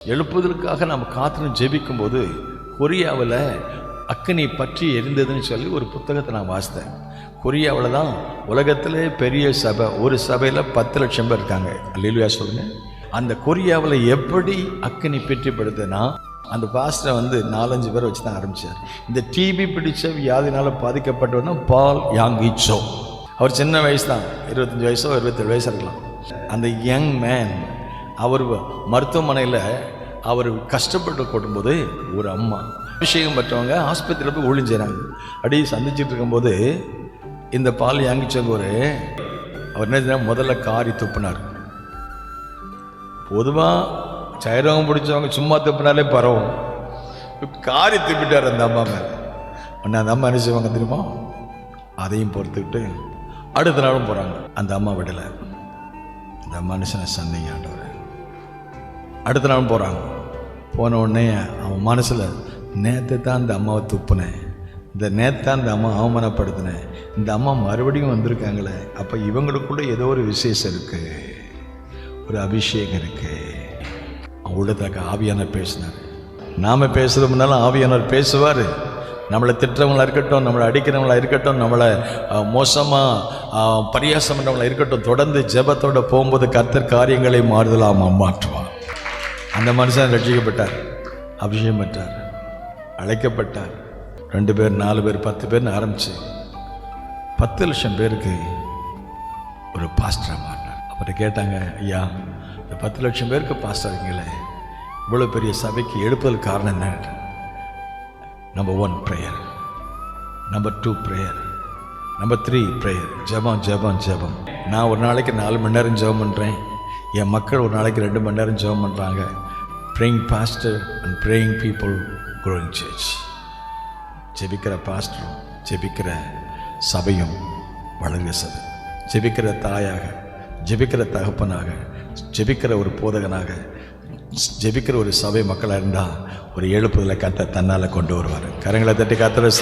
எழுப்புதலுக்காக நாம் காத்திருந்து ஜெபிக்கும் போது கொரியாவில் அக்கினி பற்றி எரிந்ததுன்னு சொல்லி ஒரு புத்தகத்தை நான் வாசித்தேன். கொரியாவில் தான் உலகத்திலே பெரிய சபை, ஒரு சபையில் 10 லட்சம் பேர் இருக்காங்க. அல்லேலூயா சொல்லுங்க. அந்த கொரியாவில் எப்படி அக்கினி பற்றிப்படுதுன்னா, அந்த பாஸ்டரை 4-5 பேர் வச்சு தான் ஆரம்பித்தார். இந்த டிபி பிடிச்ச வியாதினால் பாதிக்கப்பட்டவனா பால் யாங்கிச்சோ. அவர் சின்ன வயசு தான், 25 வயசோ 27 வயசு இருக்கலாம். அந்த யங் மேன் அவர் மருத்துவமனையில் அவர் கஷ்டப்பட்டு கொட்டும்போது ஒரு அம்மா அபிஷேகம் பெற்றவங்க ஆஸ்பத்திரியில் போய் ஊழியம் செய்கிறாங்க. அப்படியே சந்திச்சுட்டு இருக்கும்போது இந்த பால் யாங்கிச்சவங்க அவர் என்ன முதல்ல காரி துப்பினார். பொதுவாக சைரவம் பிடிச்சவங்க சும்மா துப்பினாலே பரவும், காரி துப்பிட்டார் அந்த அம்மா மேலே. உடனே அந்த அம்மா என்ன செய்வாங்க தெரியுமா, அதையும் பொறுத்துக்கிட்டு அடுத்த நாளும் போகிறாங்க. அந்த அம்மா விடலை. இந்த மனுஷனை சந்திங்க ஆண்டவர். அடுத்த நாளும் போகிறாங்க. போன உடனே அவன் மனசில் நேற்று தான் அந்த அம்மாவை துப்புனேன், நேற்று அந்த அம்மா அவமானப்படுத்தினேன், இந்த அம்மா மறுபடியும் வந்திருக்காங்களே, அப்போ இவங்களுக்குள்ள ஏதோ ஒரு விசேஷம் இருக்குது, ஒரு அபிஷேகம் இருக்குது. உள்ளதாக ஆவியானவர் பேசினார். நாம் பேசுகிறது முன்னாலும் ஆவியானவர் பேசுவார். நம்மளை திட்டுறவங்களா இருக்கட்டும், நம்மளை அடிக்கிறவங்களா இருக்கட்டும், நம்மளை மோசமாக பரியாசம் பண்ணுறவங்களா இருக்கட்டும், தொடர்ந்து ஜெபத்தோடு போகும்போது கர்த்தர் காரியங்களை மாறுதலாக மாற்றுவார். அந்த மனுஷன் ரட்சிக்கப்பட்டார், அபிஷேகம் பெற்றார், அழைக்கப்பட்டார். 2 பேர் 4 பேர் 10 பேர்னு ஆரம்பிச்சு 10 லட்சம் பேருக்கு ஒரு பாஸ்டராக மாறினார். அப்புறம் கேட்டாங்க, ஐயா இந்த 10 லட்சம் பேருக்கு பாஸ்டர் இருக்கீங்களே, இவ்வளோ பெரிய சபைக்கு எழுப்புதல் காரணம் என்ன? Number 1 prayer, number 2 prayer, number 3 prayer. ஜெபம் ஜெபம் ஜெபம். நான் ஒரு நாளைக்கு 4 மணி நேரம் ஜெபம் பண்ணுறேன், என் மக்கள் ஒரு நாளைக்கு 2 மணி நேரம் ஜெபம் பண்ணுறாங்க. Praying pastor and praying people growing church. ஜெபிக்கிற பாஸ்டரும் ஜெபிக்கிற சபையும் வளர்ந்த சபை. ஜெபிக்கிற தாயாக, ஜெபிக்கிற தகப்பனாக, ஜெபிக்கிற ஒரு போதகனாக, ஜெபிக்கிற ஒரு சபை மக்களாக இருந்தால் ஒரு எழுப்புதலை கர்த்தர் தன்னால் கொண்டு வருவார். கரங்களை தட்டி கர்த்தரை